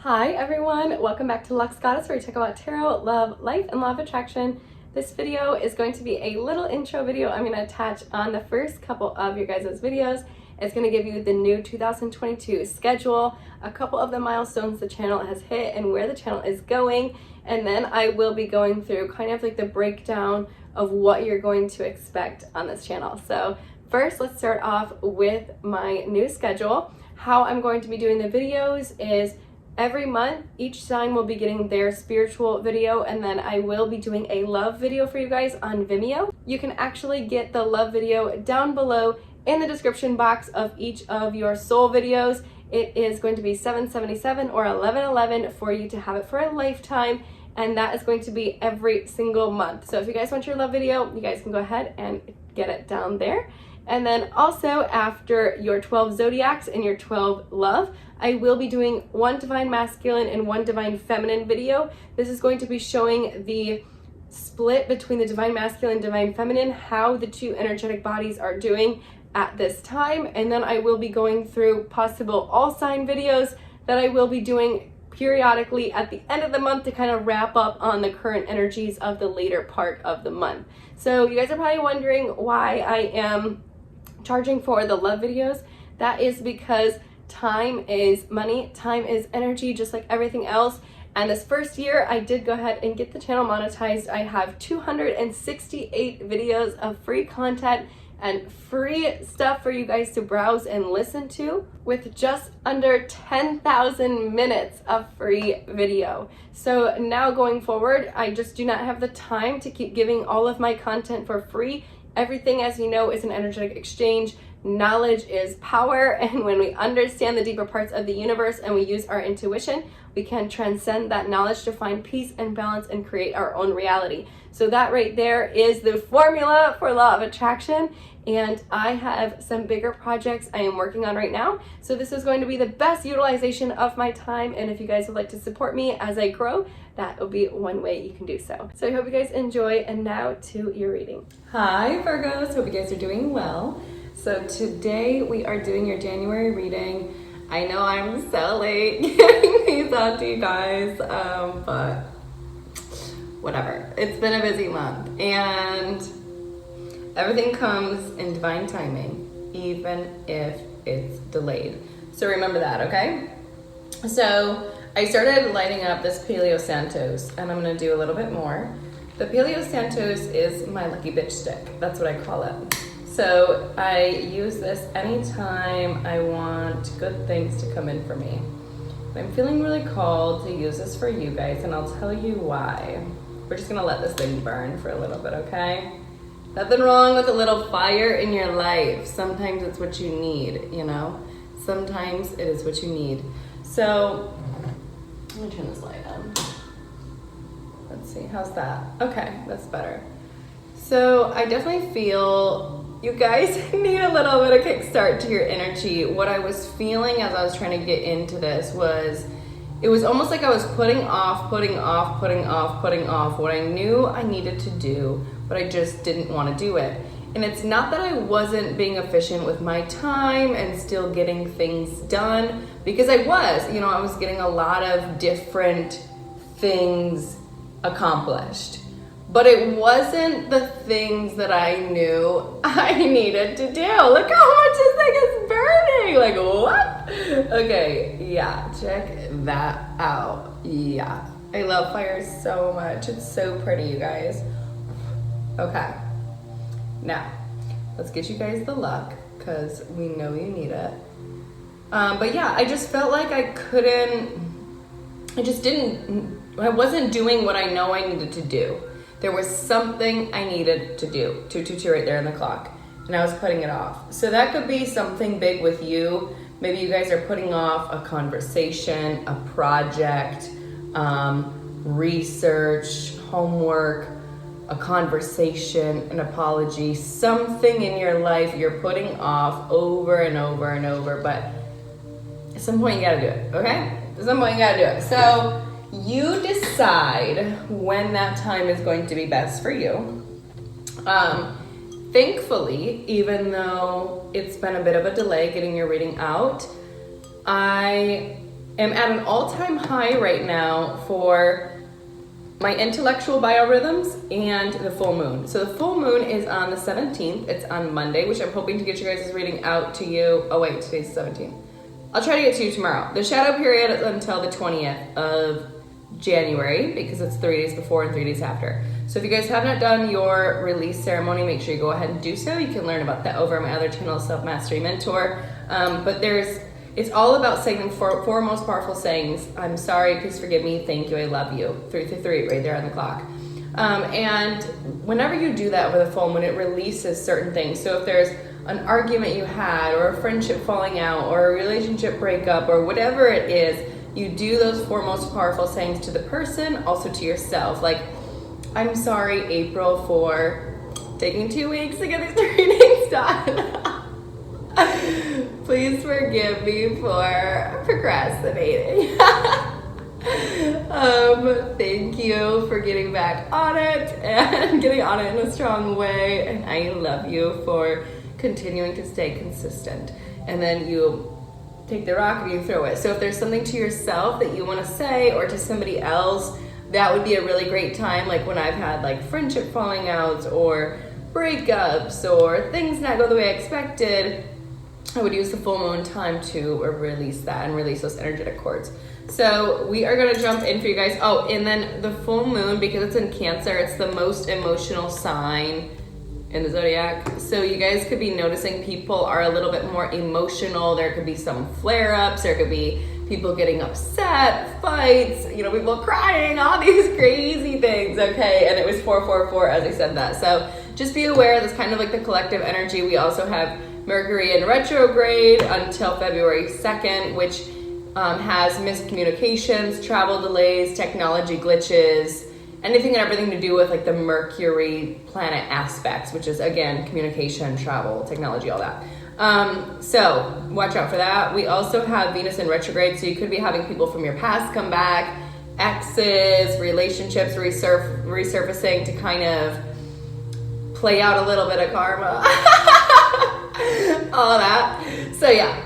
Hi everyone, welcome back to Luxe Goddess, where we talk about tarot, love, life, and law of attraction. This video is going to be a little intro video I'm going to attach on the first couple of your guys' videos. It's going to give you the new 2022 schedule, a couple of the milestones the channel has hit and where the channel is going, and then I will be going through kind of like the breakdown of what you're going to expect on this channel. So first, let's start off with my new schedule. How I'm going to be doing the videos is every month, each sign will be getting their spiritual video, and then I will be doing a love video for you guys on Vimeo. You can actually get the love video down below in the description box of each of your soul videos. It is going to be $7.77 or $11.11 for you to have it for a lifetime, and that is going to be every single month. So if you guys want your love video, you guys can go ahead and get it down there. And then also after your 12 zodiacs and your 12 love, I will be doing one divine masculine and one divine feminine video. This is going to be showing the split between the divine masculine and divine feminine, how the two energetic bodies are doing at this time. And then I will be going through possible all sign videos that I will be doing periodically at the end of the month to kind of wrap up on the current energies of the later part of the month. So you guys are probably wondering why I am charging for the love videos. That is because time is money, time is energy, just like everything else. And this first year, I did go ahead and get the channel monetized. I have 268 videos of free content and free stuff for you guys to browse and listen to, with just under 10,000 minutes of free video. So now going forward, I just do not have the time to keep giving all of my content for free. Everything, as you know, is an energetic exchange. Knowledge is power, and when we understand the deeper parts of the universe and we use our intuition, we can transcend that knowledge to find peace and balance and create our own reality. So that right there is the formula for law of attraction, and I have some bigger projects I am working on right now. So this is going to be the best utilization of my time, and if you guys would like to support me as I grow, that will be one way you can do so. So I hope you guys enjoy, and now to your reading. Hi Virgos, hope you guys are doing well. So today we are doing your January reading. I know I'm so late getting these out to you guys, but whatever. It's been a busy month, and everything comes in divine timing, even if it's delayed. So remember that, okay? So I started lighting up this Paleo Santos, and I'm gonna do a little bit more. The Paleo Santos is my lucky bitch stick. That's what I call it. So I use this anytime I want good things to come in for me. I'm feeling really called to use this for you guys, and I'll tell you why. We're just gonna let this thing burn for a little bit, okay? Nothing wrong with a little fire in your life. Sometimes it's what you need, you know? Sometimes it is what you need. So, let me turn this light on. Let's see, how's that? Okay, that's better. So I definitely feel you guys need a little bit of kickstart to your energy. What I was feeling as I was trying to get into this was, it was almost like I was putting off what I knew I needed to do, but I just didn't want to do it. And it's not that I wasn't being efficient with my time and still getting things done, because I was, you know, I was getting a lot of different things accomplished. But it wasn't the things that I knew I needed to do. Look how much this thing is burning. Like, what? Okay, yeah, check that out. Yeah, I love fire so much. It's so pretty, you guys. Okay, now, let's get you guys the luck, because we know you need it. But yeah, I just felt like I wasn't doing what I know I needed to do. There was something I needed to do. 222 right there on the clock. And I was putting it off. So that could be something big with you. Maybe you guys are putting off a conversation, a project, research, homework, a conversation, an apology, something in your life you're putting off over and over and over. But at some point you gotta do it, okay? At some point you gotta do it. So you decide when that time is going to be best for you. Thankfully, even though it's been a bit of a delay getting your reading out, I am at an all-time high right now for my intellectual biorhythms and the full moon. So the full moon is on the 17th. It's on Monday, which I'm hoping to get you guys' reading out to you. Oh wait, today's the 17th. I'll try to get to you tomorrow. The shadow period is until the 20th of January because it's 3 days before and 3 days after. So if you guys have not done your release ceremony, make sure you go ahead and do so. You can learn about that over my other channel, Self Mastery Mentor. But it's all about saying the four most powerful sayings. I'm sorry, please forgive me, thank you, I love you. 333, right there on the clock. And whenever you do that with a full moon, it releases certain things. So if there's an argument you had, or a friendship falling out, or a relationship breakup, or whatever it is, you do those four most powerful sayings to the person, also to yourself. Like, I'm sorry, April, for taking 2 weeks to get these readings done. Please forgive me for procrastinating. Thank you for getting back on it and getting on it in a strong way. And I love you for continuing to stay consistent. And then you take the rock and you throw it. So if there's something to yourself that you want to say, or to somebody else, that would be a really great time. Like when I've had like friendship falling outs or breakups or things not go the way I expected, I would use the full moon time to release that and release those energetic cords. So we are going to jump in for you guys. Oh, and then the full moon, because it's in Cancer, it's the most emotional sign in the zodiac. So you guys could be noticing people are a little bit more emotional. There could be some flare-ups. There could be people getting upset, fights, people crying, all these crazy things, okay? And it was 444 as I said that. So just be aware that's kind of like the collective energy. We also have Mercury in retrograde until February 2nd, which has miscommunications, travel delays, technology glitches, anything and everything to do with like the Mercury planet aspects, which is again, communication, travel, technology, all that. So watch out for that. We also have Venus in retrograde, so you could be having people from your past come back, exes, relationships resurfacing to kind of play out a little bit of karma. All that. So yeah.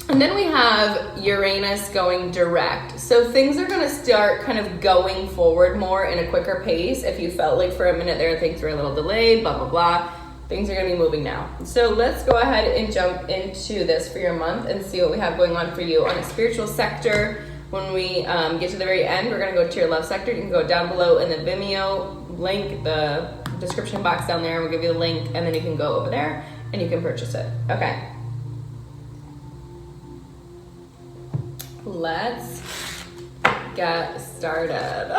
And then we have Uranus going direct. So things are going to start kind of going forward more in a quicker pace. If you felt like for a minute there things were a little delayed, blah, blah, blah, things are going to be moving now. So let's go ahead and jump into this for your month and see what we have going on for you on a spiritual sector. When we get to the very end, we're going to go to your love sector. You can go down below in the Vimeo link, the description box down there. We'll give you the link, and then you can go over there and you can purchase it. Okay. Let's get started.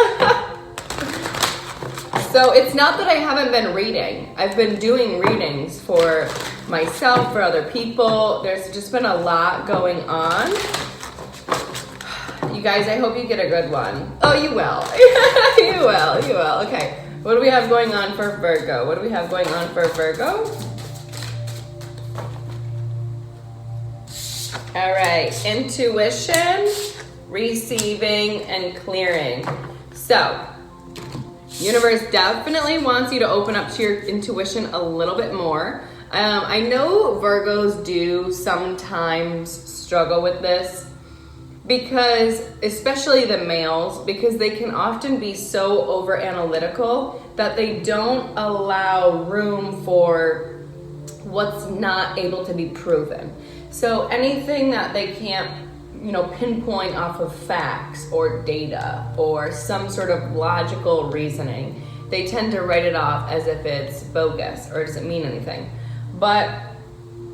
So it's not that I haven't been reading. I've been doing readings for myself, for other people. There's just been a lot going on. You guys, I hope you get a good one. Oh, you will. You will. Okay. What do we have going on for Virgo? What do we have going on for Virgo? All right, intuition, receiving, and clearing. So, universe definitely wants you to open up to your intuition a little bit more. I know Virgos do sometimes struggle with this because, especially the males, because they can often be so over analytical that they don't allow room for what's not able to be proven. So anything that they can't, pinpoint off of facts or data or some sort of logical reasoning, they tend to write it off as if it's bogus or doesn't mean anything. But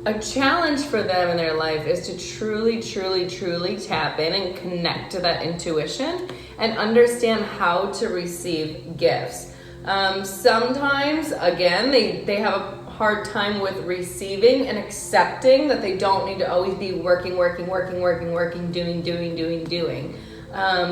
a challenge for them in their life is to truly, truly, truly tap in and connect to that intuition and understand how to receive gifts. Sometimes, again, they have a hard time with receiving and accepting that they don't need to always be working, doing.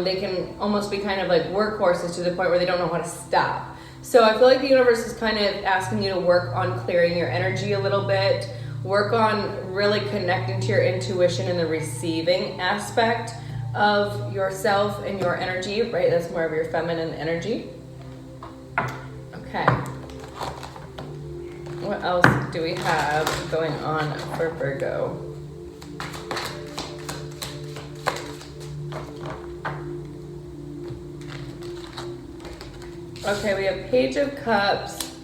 They can almost be kind of like workhorses to the point where they don't know how to stop. So I feel like the universe is kind of asking you to work on clearing your energy a little bit, work on really connecting to your intuition and the receiving aspect of yourself and your energy, right? That's more of your feminine energy. Okay. What else do we have going on for Virgo? Okay, we have Page of Cups,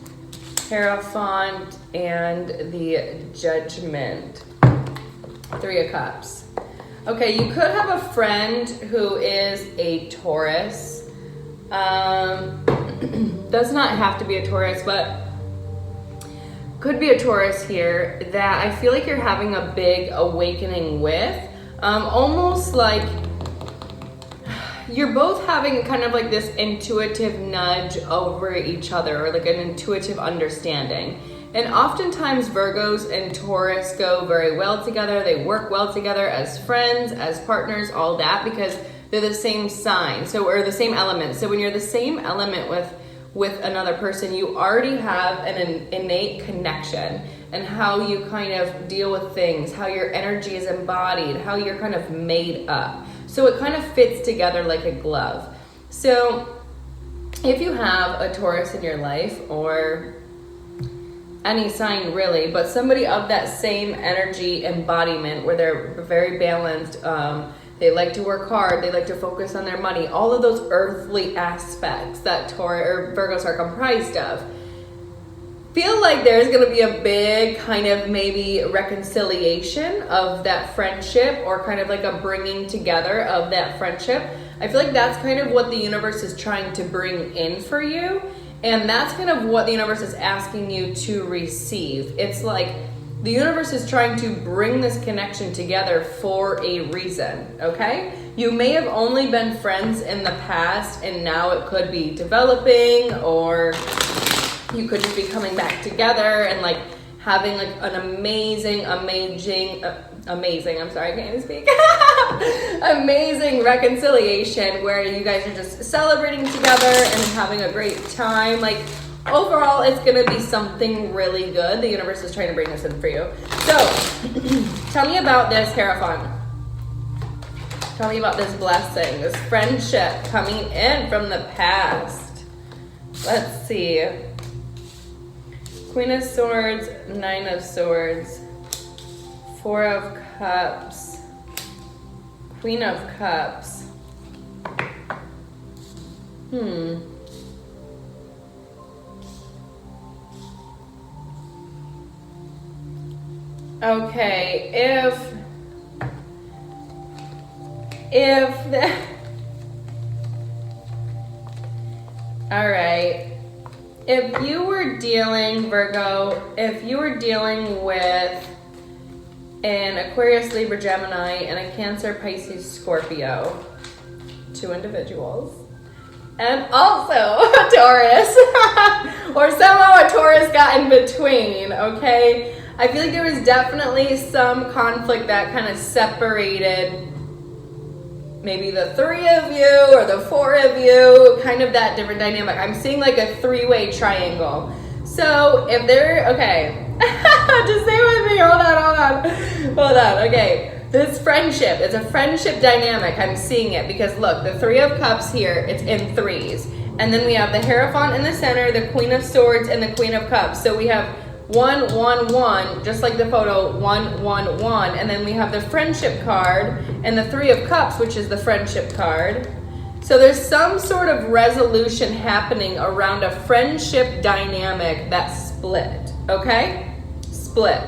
Hierophant, and the Judgment. Three of Cups. Okay, you could have a friend who is a Taurus. Does not have to be a Taurus, but could be a Taurus here that I feel like you're having a big awakening with. Almost like you're both having kind of like this intuitive nudge over each other, or like an intuitive understanding. And oftentimes Virgos and Taurus go very well together. They work well together as friends, as partners, all that, because they're the same sign, or the same element. So when you're the same element with another person, you already have an innate connection, and how you kind of deal with things, how your energy is embodied, how you're kind of made up. So it kind of fits together like a glove. So if you have a Taurus in your life, or any sign really, but somebody of that same energy embodiment where they're very balanced, they like to work hard, they like to focus on their money, all of those earthly aspects that Taurus or Virgos are comprised of, feel like there's going to be a big kind of maybe reconciliation of that friendship, or kind of like a bringing together of that friendship. I feel like that's kind of what the universe is trying to bring in for you. And that's kind of what the universe is asking you to receive. It's like the universe is trying to bring this connection together for a reason, okay? You may have only been friends in the past, and now it could be developing, or you could just be coming back together and like having like an amazing, I'm sorry, I can't even speak. Amazing reconciliation where you guys are just celebrating together and having a great time. Like overall, it's gonna be something really good. The universe is trying to bring this in for you. So tell me about this Hierophant. Tell me about this blessing, this friendship coming in from the past. Let's see. Queen of Swords, Nine of Swords, Four of Cups, Queen of Cups. Okay, all right. If you were dealing, Virgo, if you were dealing with an Aquarius, Libra, Gemini, and a Cancer, Pisces, Scorpio, two individuals, and also a Taurus, or somehow a Taurus got in between, okay? I feel like there was definitely some conflict that kind of separated maybe the three of you or the four of you, kind of that different dynamic. I'm seeing like a three-way triangle. So if they're, okay, just stay with me, hold on, okay. This friendship, it's a friendship dynamic, I'm seeing it, because look, the Three of Cups here, it's in threes. And then we have the Hierophant in the center, the Queen of Swords, and the Queen of Cups. So we have 1, 1, 1, just like the photo, 1, 1, 1. And then we have the friendship card and the Three of Cups, which is the friendship card. So there's some sort of resolution happening around a friendship dynamic that split, okay? Split.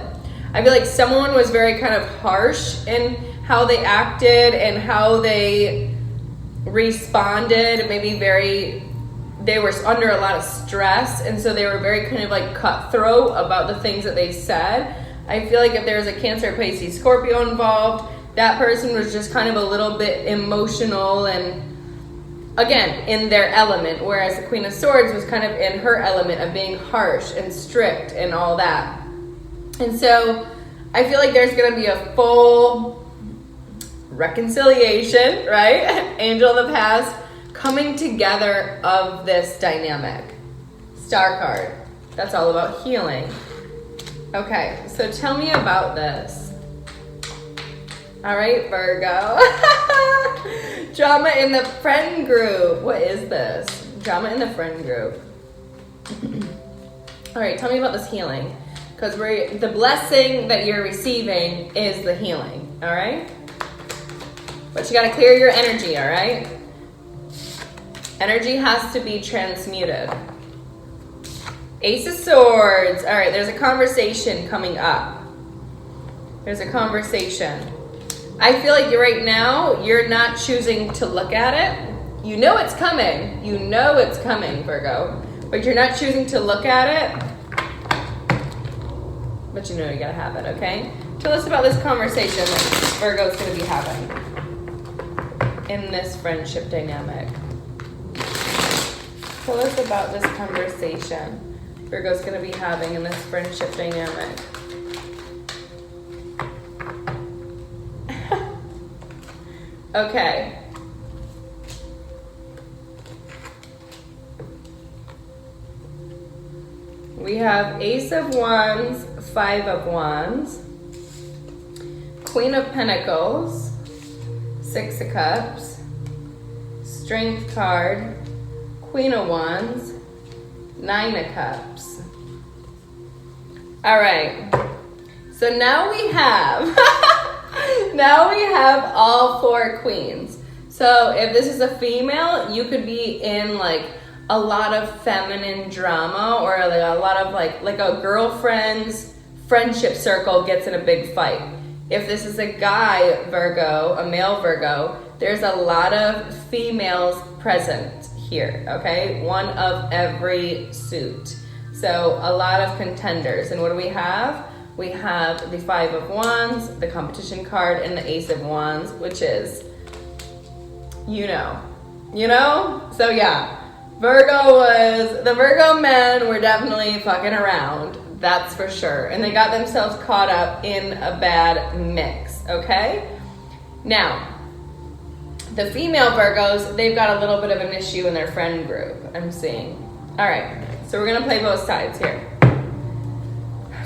I feel like someone was very kind of harsh in how they acted and how they responded, maybe they were under a lot of stress, and so they were very kind of like cutthroat about the things that they said. I feel like if there's a Cancer, Pisces, Scorpio involved, that person was just kind of a little bit emotional and, again, in their element, whereas the Queen of Swords was kind of in her element of being harsh and strict and all that. And so I feel like there's going to be a full reconciliation, right? Angel of the past, coming together of this dynamic. Star card. That's all about healing. Okay, so tell me about this. All right, Virgo. Drama in the friend group. What is this? Drama in the friend group. All right, tell me about this healing. Because the blessing that you're receiving is the healing, all right? But you got to clear your energy, all right? Energy has to be transmuted. Ace of Swords. All right, there's a conversation coming up. There's a conversation. I feel like right now, you're not choosing to look at it. You know it's coming. You know it's coming, Virgo. But you're not choosing to look at it. But you know you gotta have it, okay? Tell us about this conversation that Virgo's gonna be having in this friendship dynamic. Tell us about this conversation Virgo's gonna be having in this friendship dynamic. Okay. We have Ace of Wands, Five of Wands, Queen of Pentacles, Six of Cups, Strength card, Queen of Wands, Nine of Cups. All right. So now we have all four queens. So if this is a female, you could be in like a lot of feminine drama, or like a lot of like a girlfriend's friendship circle gets in a big fight. If this is a guy Virgo, a male Virgo, there's a lot of females present here, okay? One of every suit. So a lot of contenders. And what do we have? We have the Five of Wands, the competition card, and the Ace of Wands, which is, you know? So yeah, the Virgo men were definitely fucking around, that's for sure. And they got themselves caught up in a bad mix, okay? Now, the female Virgos, they've got a little bit of an issue in their friend group, I'm seeing. All right, so we're gonna play both sides here.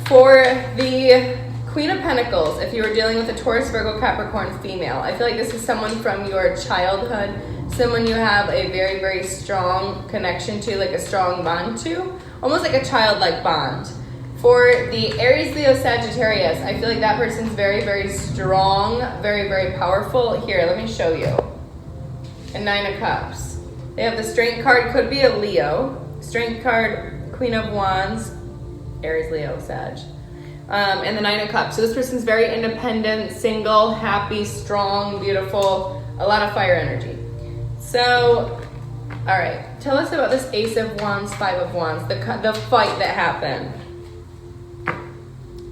For the Queen of Pentacles, if you were dealing with a Taurus, Virgo, Capricorn female, I feel like this is someone from your childhood, someone you have a very, very strong connection to, like a strong bond to, almost like a childlike bond. For the Aries, Leo, Sagittarius, I feel like that person's very, very strong, very, very powerful. Here, let me show you. A Nine of Cups. They have the Strength card, could be a Leo. Strength card, Queen of Wands, Aries, Leo, Sag. And the Nine of Cups. So this person's very independent, single, happy, strong, beautiful, a lot of fire energy. So, all right. Tell us about this Ace of Wands, Five of Wands, the fight that happened.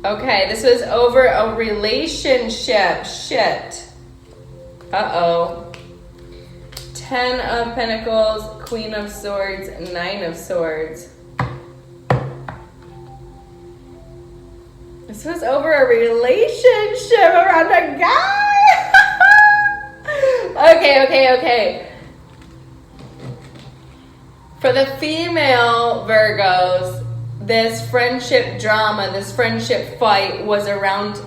Okay, this was over a relationship. Shit. Uh-oh. 10 of Pentacles, Queen of Swords, Nine of Swords. This was over a relationship around a guy. Okay. For the female Virgos, this friendship drama, this friendship fight was around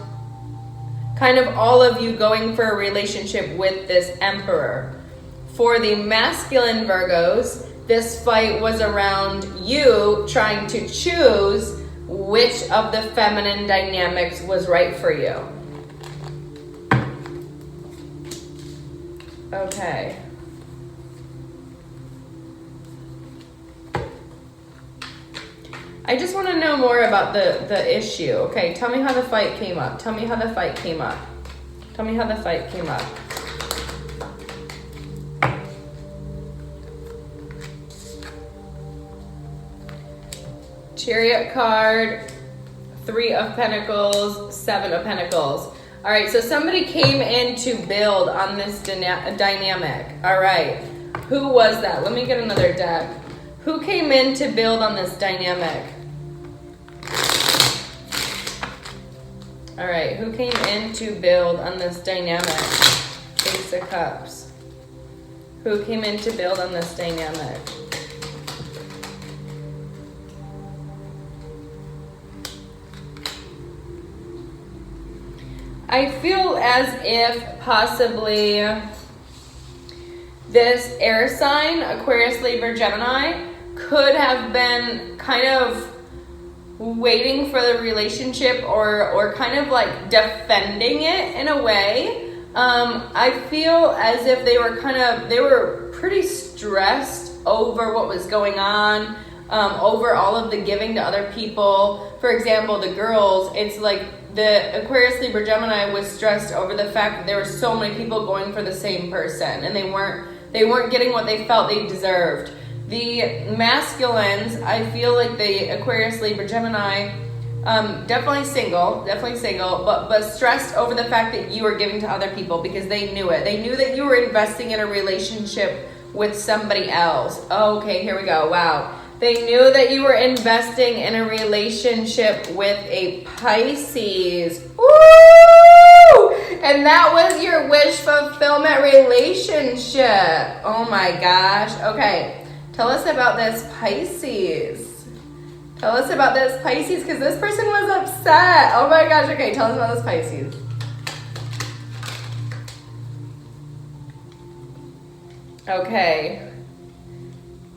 kind of all of you going for a relationship with this Emperor. For the masculine Virgos, this fight was around you trying to choose which of the feminine dynamics was right for you. Okay. I just want to know more about the issue. Okay, tell me how the fight came up. Chariot card, Three of Pentacles, Seven of Pentacles. All right, so somebody came in to build on this dynamic. All right, who was that? Let me get another deck. Who came in to build on this dynamic? All right, who came in to build on this dynamic? Ace of Cups. Who came in to build on this dynamic? I feel as if possibly this air sign, Aquarius, Libra, Gemini, could have been kind of waiting for the relationship or kind of like defending it in a way. I feel as if they were pretty stressed over what was going on, over all of the giving to other people. For example, the girls, it's like the Aquarius, Libra, Gemini was stressed over the fact that there were so many people going for the same person, and they weren't getting what they felt they deserved. The masculines, I feel like the Aquarius, Libra, Gemini, definitely single, but stressed over the fact that you were giving to other people because they knew it. They knew that you were investing in a relationship with somebody else. Okay, here we go. Wow. They knew that you were investing in a relationship with a Pisces. Woo! And that was your wish fulfillment relationship. Oh my gosh. Okay, tell us about this Pisces. Tell us about this Pisces, because this person was upset. Oh my gosh, okay, tell us about this Pisces. Okay.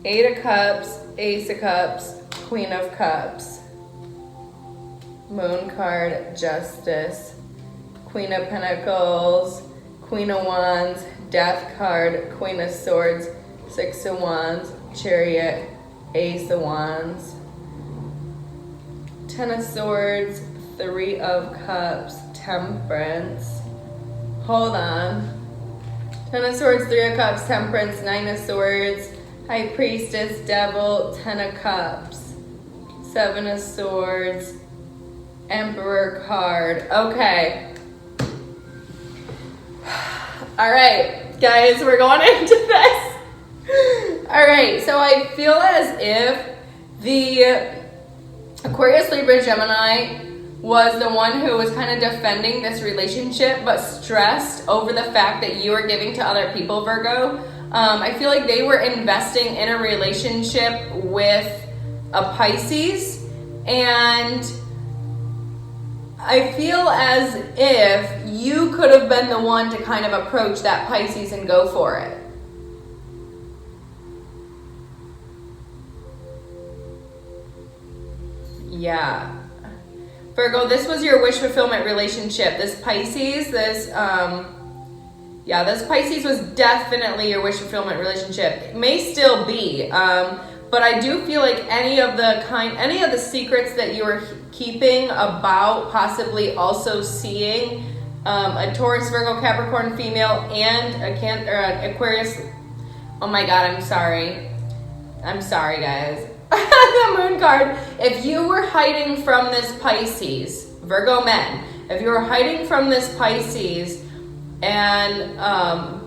8 of Cups, Ace of Cups, Queen of Cups. Moon card, Justice. Queen of Pentacles, Queen of Wands, Death card, Queen of Swords, 6 of Wands, Chariot, Ace of Wands. 10 of Swords, 3 of Cups, Temperance. Hold on. 10 of Swords, 3 of Cups, Temperance, 9 of Swords, High Priestess, Devil, 10 of Cups, 7 of Swords, Emperor card. Okay. All right, guys, we're going into this. All right, so I feel as if the Aquarius, Libra, Gemini was the one who was kind of defending this relationship, but stressed over the fact that you were giving to other people, Virgo. I feel like they were investing in a relationship with a Pisces, and I feel as if you could have been the one to kind of approach that Pisces and go for it. Yeah. Virgo, this was your wish fulfillment relationship. This Pisces, this Pisces was definitely your wish fulfillment relationship. It may still be, but I do feel like any of the secrets that you were keeping about possibly also seeing a Taurus, Virgo, Capricorn female and an Aquarius. Oh my God, I'm sorry guys. The Moon card. If you were hiding from this Pisces, Virgo men, if you were hiding from this Pisces and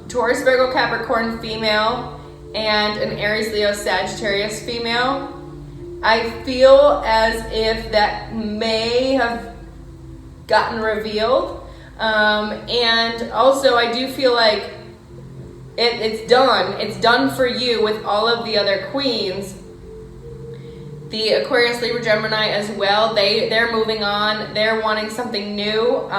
Taurus, Virgo, Capricorn female and an Aries, Leo, Sagittarius female, I feel as if that may have gotten revealed. And also I do feel like it's done. It's done for you with all of the other queens. The Aquarius, Libra, Gemini as well, they're moving on. They're wanting something new.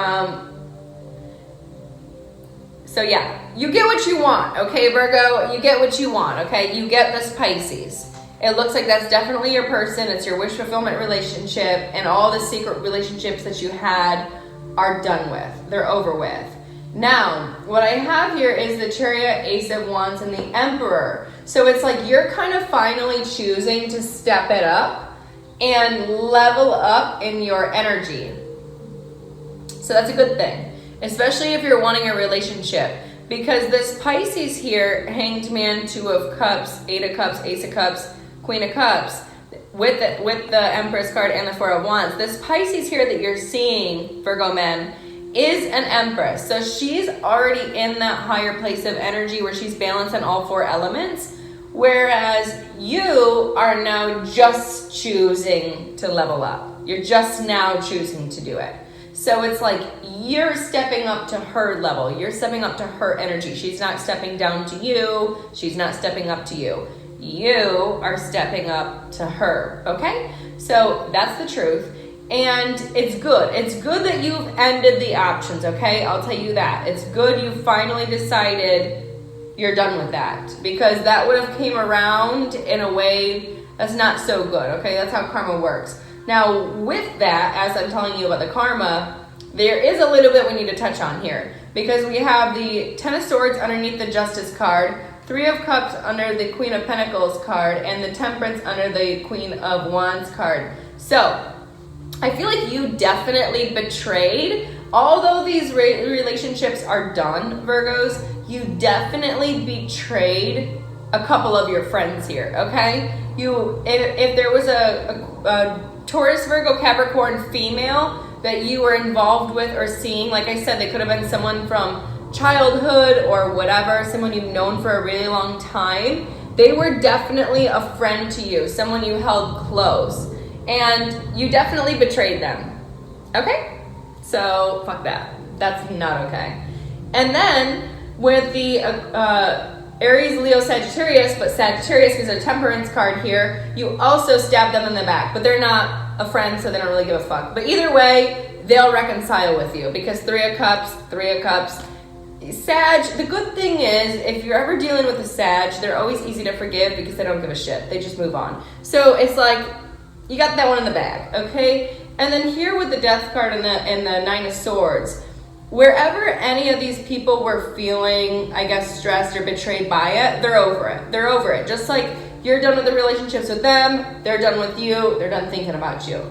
So yeah, you get what you want, okay, Virgo? You get what you want, okay? You get this Pisces. It looks like that's definitely your person. It's your wish fulfillment relationship, and all the secret relationships that you had are done with. They're over with. Now, what I have here is the Chariot, Ace of Wands, and the Emperor. So it's like you're kind of finally choosing to step it up and level up in your energy. So that's a good thing, especially if you're wanting a relationship, because this Pisces here, Hanged Man, 2 of Cups, 8 of Cups, Ace of Cups, Queen of Cups, with the Empress card and the 4 of Wands, this Pisces here that you're seeing, Virgo men, is an Empress. So she's already in that higher place of energy where she's balanced on all 4 elements, whereas you are now just choosing to level up. You're just now choosing to do it. So it's like you're stepping up to her level. You're stepping up to her energy. She's not stepping down to you. She's not stepping up to you. You are stepping up to her, okay? So that's the truth. And it's good. It's good that you've ended the options, okay? I'll tell you that. It's good you finally decided you're done with that, because that would have came around in a way that's not so good, okay? That's how karma works. Now, with that, as I'm telling you about the karma, there is a little bit we need to touch on here. because we have the Ten of Swords underneath the Justice card, Three of Cups under the Queen of Pentacles card, and the Temperance under the Queen of Wands card. So I feel like you definitely betrayed, although these relationships are done, Virgos, you definitely betrayed a couple of your friends here, okay? If there was a Taurus, Virgo, Capricorn female that you were involved with or seeing, like I said, they could have been someone from childhood or whatever, someone you've known for a really long time. They were definitely a friend to you, someone you held close, and you definitely betrayed them, okay? So fuck that. That's not okay. And then with the Aries, Leo, Sagittarius, but Sagittarius is a Temperance card here, you also stab them in the back, but they're not a friend, so they don't really give a fuck. But either way, they'll reconcile with you because Three of Cups. Sag, the good thing is, if you're ever dealing with a Sag, they're always easy to forgive because they don't give a shit. They just move on. So it's like, you got that one in the bag, okay? And then here with the Death card and the Nine of Swords, wherever any of these people were feeling, I guess, stressed or betrayed by it, they're over it. They're over it. Just like you're done with the relationships with them, they're done with you, they're done thinking about you.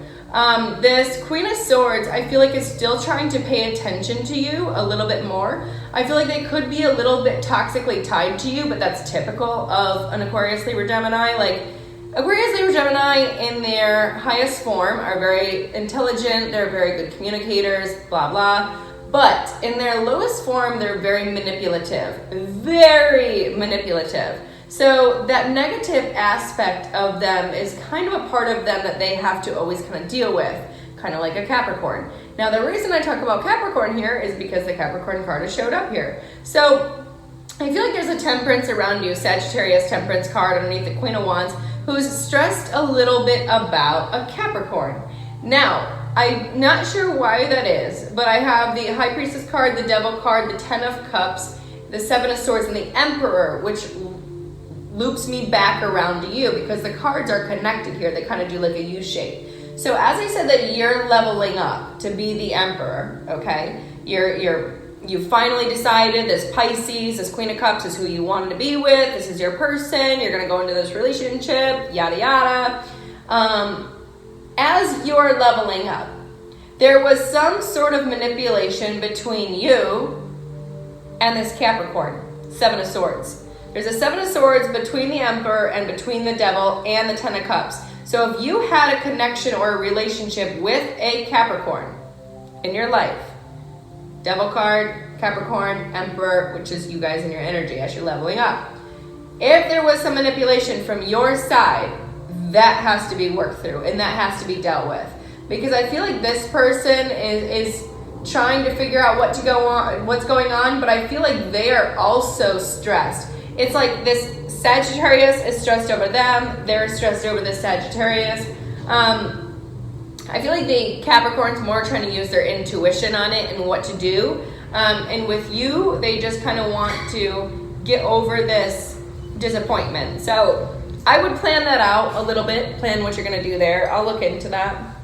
This Queen of Swords, I feel like is still trying to pay attention to you a little bit more. I feel like they could be a little bit toxically tied to you, but that's typical of an Aquarius, Libra, Gemini. Like, Aquarius, Libra, Gemini in their highest form are very intelligent, they're very good communicators, blah, blah. But in their lowest form, they're very manipulative. Very manipulative. So that negative aspect of them is kind of a part of them that they have to always kind of deal with, kind of like a Capricorn. Now, the reason I talk about Capricorn here is because the Capricorn card has showed up here. So I feel like there's a Temperance around you, Sagittarius Temperance card underneath the Queen of Wands, who's stressed a little bit about a Capricorn. Now, I'm not sure why that is, but I have the High Priestess card, the Devil card, the Ten of Cups, the Seven of Swords, and the Emperor, which loops me back around to you because the cards are connected here. They kind of do like a U shape. So as I said that you're leveling up to be the Emperor, okay? You finally decided this Pisces, this Queen of Cups is who you wanted to be with. This is your person. You're going to go into this relationship, yada, yada. As you're leveling up, there was some sort of manipulation between you and this Capricorn, Seven of Swords. There's a Seven of Swords between the Emperor and between the Devil and the Ten of Cups. So if you had a connection or a relationship with a Capricorn in your life, Devil card, Capricorn, Emperor, which is you guys in your energy as you're leveling up. If there was some manipulation from your side, that has to be worked through and that has to be dealt with. Because I feel like this person is trying to figure out what's going on, but I feel like they are also stressed. It's like this Sagittarius is stressed over them. They're stressed over this Sagittarius. I feel like the Capricorn's more trying to use their intuition on it and what to do. And with you, they just kind of want to get over this disappointment. So I would plan that out a little bit. Plan what you're going to do there. I'll look into that.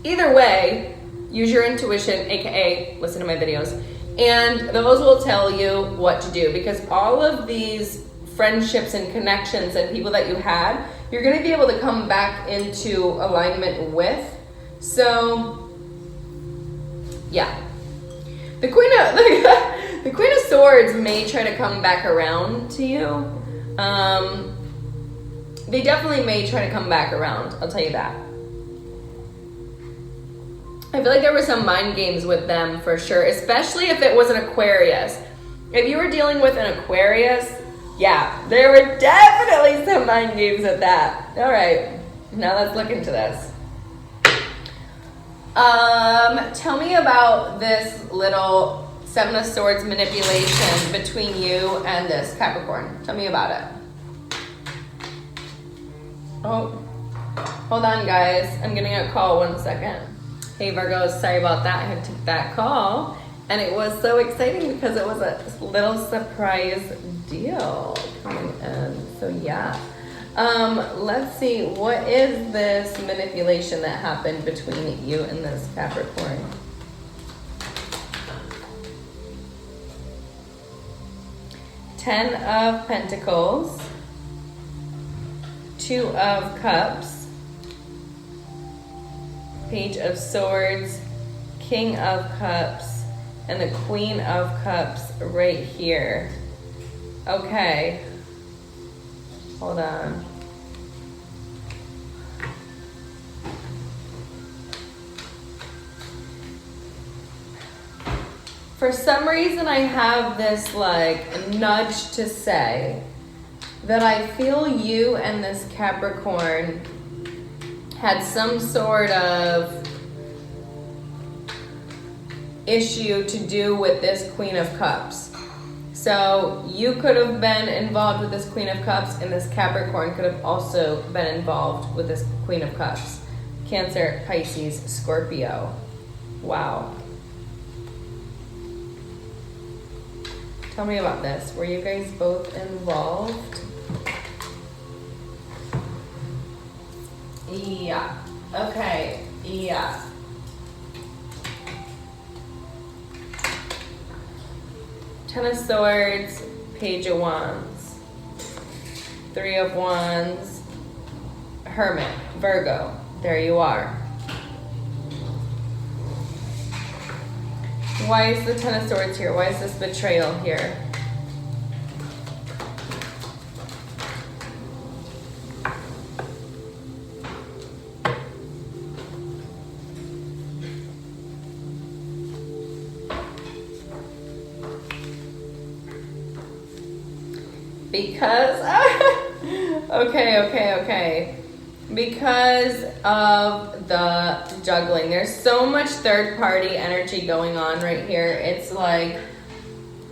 Either way, use your intuition, aka listen to my videos. And those will tell you what to do because all of these friendships and connections and people that you had, you're going to be able to come back into alignment with. So, yeah. The Queen of Swords may try to come back around to you. They definitely may try to come back around. I'll tell you that. I feel like there were some mind games with them for sure, especially if it was an Aquarius. If you were dealing with an Aquarius, yeah, there were definitely some mind games with that. All right, now let's look into this. Tell me about this little Seven of Swords manipulation between you and this Capricorn. Tell me about it. Oh, hold on, guys. I'm getting a call. 1 second. Hey Virgos, sorry about that. I had to take that call. And it was so exciting because it was a little surprise deal coming in. So yeah. Let's see. What is this manipulation that happened between you and this Capricorn? Ten of Pentacles, Two of Cups, Page of Swords, King of Cups, and the Queen of Cups right here. Okay. Hold on. For some reason, I have this like nudge to say that I feel you and this Capricorn had some sort of issue to do with this Queen of Cups. So you could have been involved with this Queen of Cups, and this Capricorn could have also been involved with this Queen of Cups. Cancer, Pisces, Scorpio. Wow. Tell me about this. Were you guys both involved? Yeah. Okay. Yeah. Ten of Swords, Page of Wands, Three of Wands, Hermit, Virgo. There you are. Why is the Ten of Swords here? Why is this betrayal here? Because, okay. Because of the juggling. There's so much third party energy going on right here. It's like,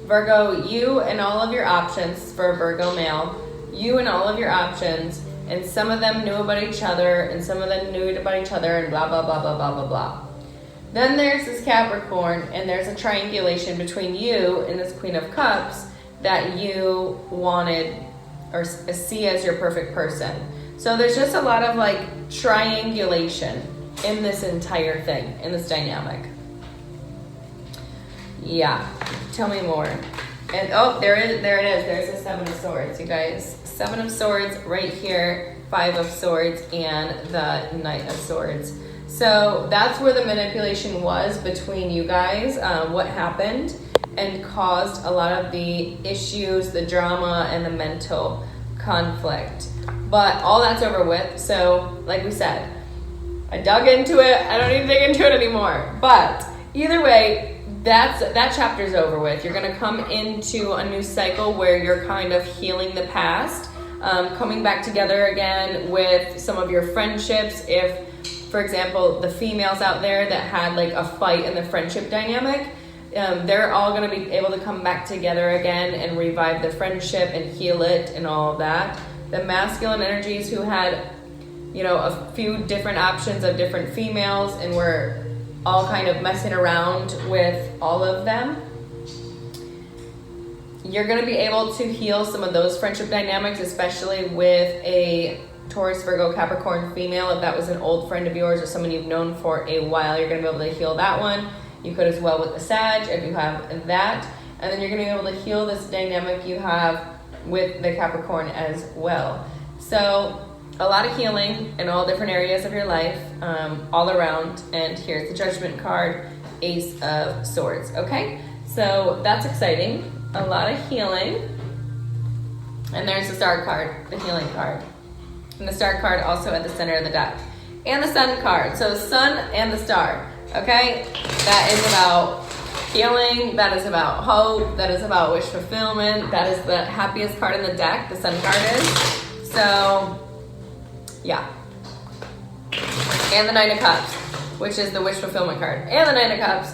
Virgo, you and all of your options for a Virgo male, you and all of your options, and some of them knew about each other, and some of them knew about each other, and blah, blah, blah, blah, blah, blah, blah. Then there's this Capricorn, and there's a triangulation between you and this Queen of Cups that you wanted or see as your perfect person. So there's just a lot of like triangulation in this entire thing, in this dynamic. Yeah, tell me more. And oh, there it is. There's the Seven of Swords, you guys. Seven of Swords right here, Five of Swords, and the Knight of Swords. So that's where the manipulation was between you guys, what happened and caused a lot of the issues, the drama, and the mental conflict. But all that's over with. So like we said, I dug into it. I don't need to dig into it anymore. But either way, that chapter's over with. You're going to come into a new cycle where you're kind of healing the past, coming back together again with some of your friendships. If, for example, the females out there that had like a fight in the friendship dynamic, they're all going to be able to come back together again and revive the friendship and heal it and all of that. The masculine energies who had, you know, a few different options of different females and were all kind of messing around with all of them, you're going to be able to heal some of those friendship dynamics, especially with a Taurus, Virgo, Capricorn female. If that was an old friend of yours or someone you've known for a while, you're going to be able to heal that one. You could as well with the Sag if you have that. And then you're going to be able to heal this dynamic you have with the Capricorn as well. So a lot of healing in all different areas of your life, all around. And here's the Judgment card, Ace of Swords. Okay, so that's exciting. A lot of healing. And there's the Star card, the healing card. And the Star card also at the center of the deck. And the Sun card. So Sun and the Star. Okay, that is about healing, that is about hope, that is about wish fulfillment, that is the happiest card in the deck, the Sun card is. So, yeah. And the Nine of Cups, which is the wish fulfillment card. And the Nine of Cups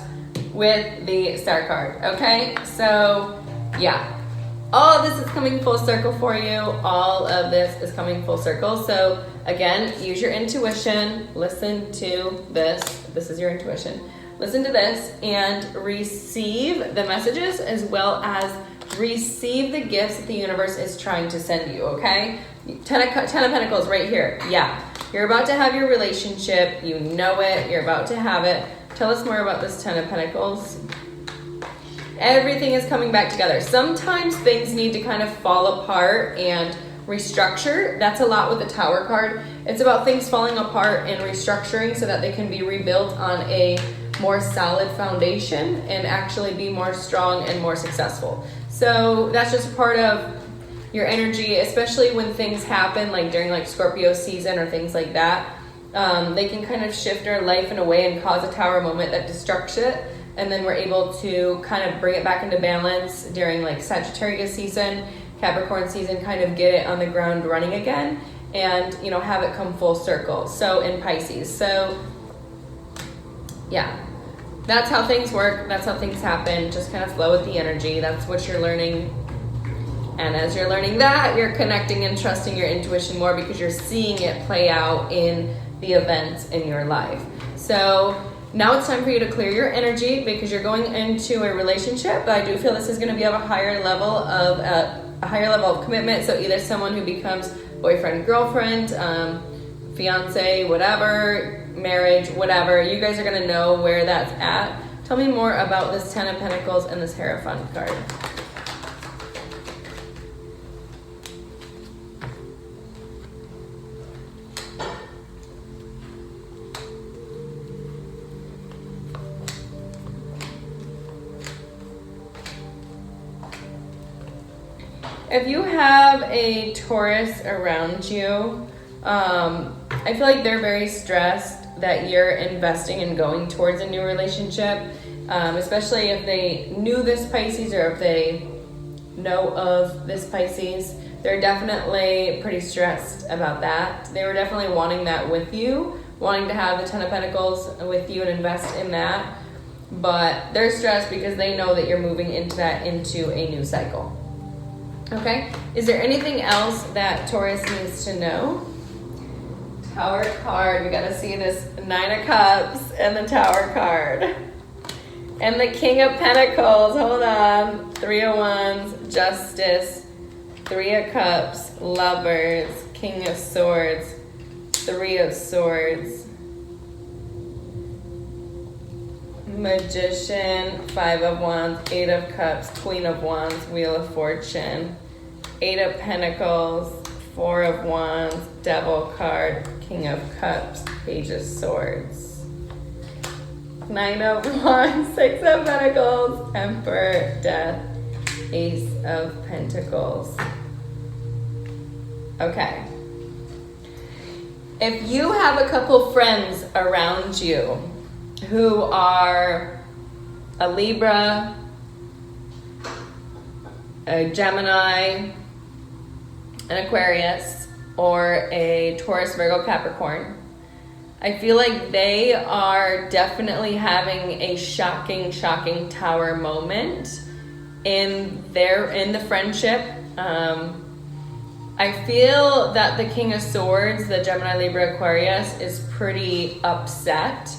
with the Star card, okay? So, yeah. All of this is coming full circle for you. All of this is coming full circle. So, again, use your intuition. Listen to this. This is your intuition. Listen to this and receive the messages as well as receive the gifts that the universe is trying to send you, okay? Ten of Pentacles right here. Yeah. You're about to have your relationship. You know it. You're about to have it. Tell us more about this Ten of Pentacles. everything is coming back together. Sometimes things need to kind of fall apart and restructure. That's a lot with the Tower card. It's about things falling apart and restructuring so that they can be rebuilt on a more solid foundation and actually be more strong and more successful. So that's just a part of your energy, especially when things happen like during like Scorpio season or things like that. They can kind of shift our life in a way and cause a Tower moment that destructs it, and then we're able to kind of bring it back into balance during like Sagittarius season, Capricorn season, kind of get it on the ground running again, and you know, have it come full circle. So in Pisces, so yeah, that's how things work, that's how things happen. Just kind of flow with the energy. That's what you're learning. And as you're learning that, you're connecting and trusting your intuition more because you're seeing it play out in the events in your life. So now it's time for you to clear your energy because you're going into a relationship. But I do feel this is going to be of a higher level of commitment. So either someone who becomes boyfriend, girlfriend, fiance, whatever, marriage, whatever. You guys are going to know where that's at. Tell me more about this Ten of Pentacles and this Hierophant card. If you have a Taurus around you, I feel like they're very stressed that you're investing and going towards a new relationship, especially if they knew this Pisces or if they know of this Pisces. They're definitely pretty stressed about that. They were definitely wanting that with you, wanting to have the Ten of Pentacles with you and invest in that. But they're stressed because they know that you're moving into a new cycle. Okay, is there anything else that Taurus needs to know? Tower card, we gotta see this Nine of Cups and the Tower card. And the King of Pentacles, hold on. Three of Wands, Justice, Three of Cups, Lovers, King of Swords, Three of Swords, Magician, Five of Wands, Eight of Cups, Queen of Wands, Wheel of Fortune, Eight of Pentacles, Four of Wands, Devil card, King of Cups, Page of Swords, Nine of Wands, Six of Pentacles, Emperor, Death, Ace of Pentacles. Okay. If you have a couple friends around you who are a Libra, a Gemini, an Aquarius, or a Taurus, Virgo, Capricorn, I feel like they are definitely having a shocking Tower moment in the friendship. I feel that the King of Swords, the Gemini, Libra, Aquarius, is pretty upset.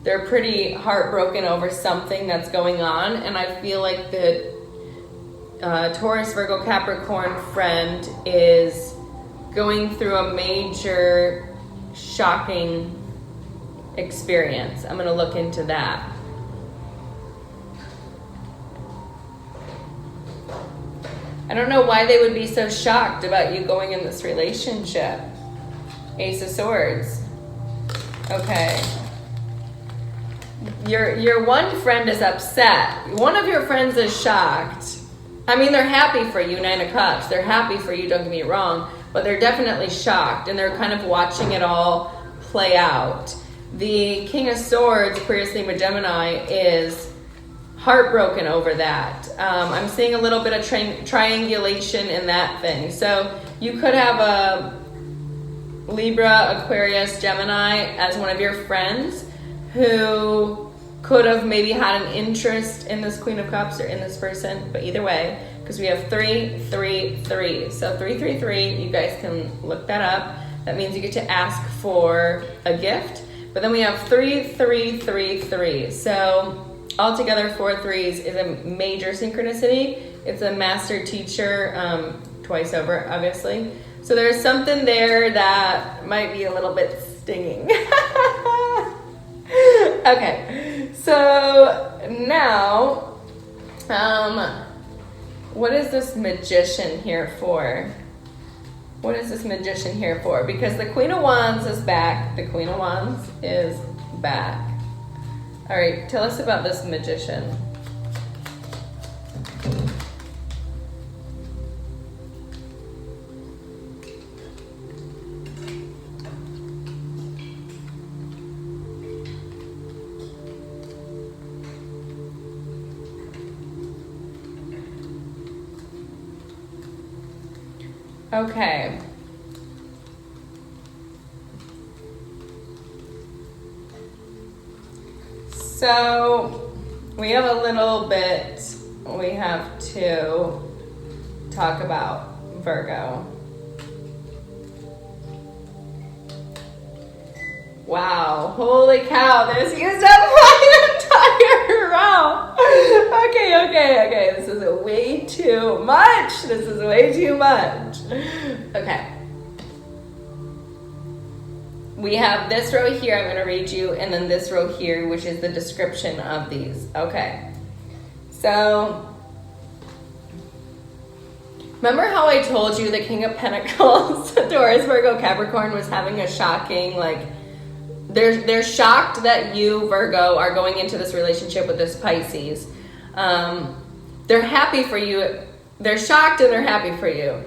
They're pretty heartbroken over something that's going on, and I feel like the Taurus, Virgo, Capricorn friend is going through a major shocking experience. I'm going to look into that. I don't know why they would be so shocked about you going in this relationship. Ace of Swords. Okay. Your one friend is upset. One of your friends is shocked. I mean, they're happy for you, Nine of Cups. They're happy for you, don't get me wrong, but they're definitely shocked, and they're kind of watching it all play out. The King of Swords, Aquarius, Libra, Gemini, is heartbroken over that. I'm seeing a little bit of triangulation in that thing. So you could have a Libra, Aquarius, Gemini as one of your friends who could have maybe had an interest in this Queen of Cups or in this person, but either way, because we have 3, 3, 3. So 3, 3, 3, you guys can look that up. That means you get to ask for a gift. But then we have 3, 3, 3, 3. So altogether, 4 threes is a major synchronicity. It's a master teacher, twice over, obviously. So there's something there that might be a little bit stinging. Okay, so now What is this Magician here for? What is this Magician here for? Because the Queen of Wands is back. The Queen of Wands is back. All right, tell us about this Magician. Okay. So we have a little bit we have to talk about Virgo. Wow, holy cow, this used up my entire row. Okay, this is way too much. Okay. We have this row here, I'm gonna read you, and then this row here, which is the description of these. Okay, so, remember how I told you the King of Pentacles, Taurus, Virgo, Capricorn was having a shocking, like, they're shocked that you, Virgo, are going into this relationship with this Pisces. They're happy for you. They're shocked and they're happy for you.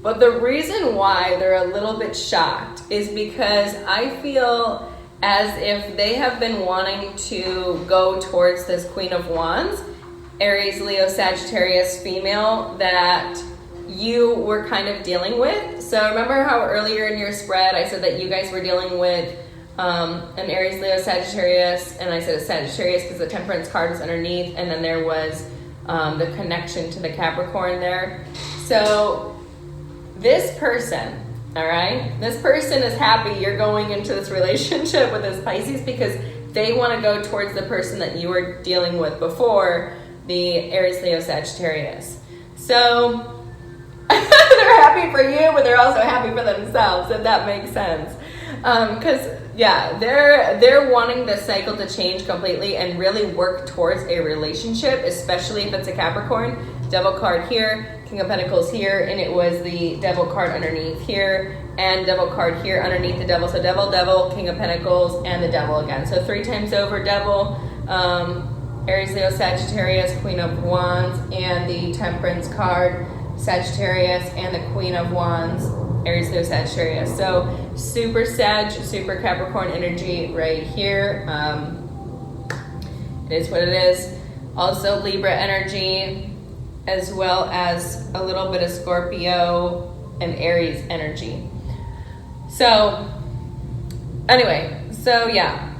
But the reason why they're a little bit shocked is because I feel as if they have been wanting to go towards this Queen of Wands, Aries, Leo, Sagittarius female that you were kind of dealing with. So remember how earlier in your spread I said that you guys were dealing with an Aries, Leo, Sagittarius, and I said a Sagittarius because the Temperance card was underneath, and then there was the connection to the Capricorn there. So this person, all right, this person is happy you're going into this relationship with this Pisces because they want to go towards the person that you were dealing with before, the Aries, Leo, Sagittarius. So they're happy for you, but they're also happy for themselves, if that makes sense. Because yeah, they're wanting this cycle to change completely and really work towards a relationship, especially if it's a Capricorn. Devil card here, King of Pentacles here, and it was the Devil card underneath here, and Devil card here underneath the Devil. So Devil, Devil, King of Pentacles, and the Devil again. So 3 times over Devil, Aries, Leo, Sagittarius, Queen of Wands, and the Temperance card, Sagittarius, and the Queen of Wands, Aries, Leo, Sagittarius. So super Sag, super Capricorn energy right here. It is what it is. Also Libra energy, as well as a little bit of Scorpio and Aries energy. So anyway, so yeah.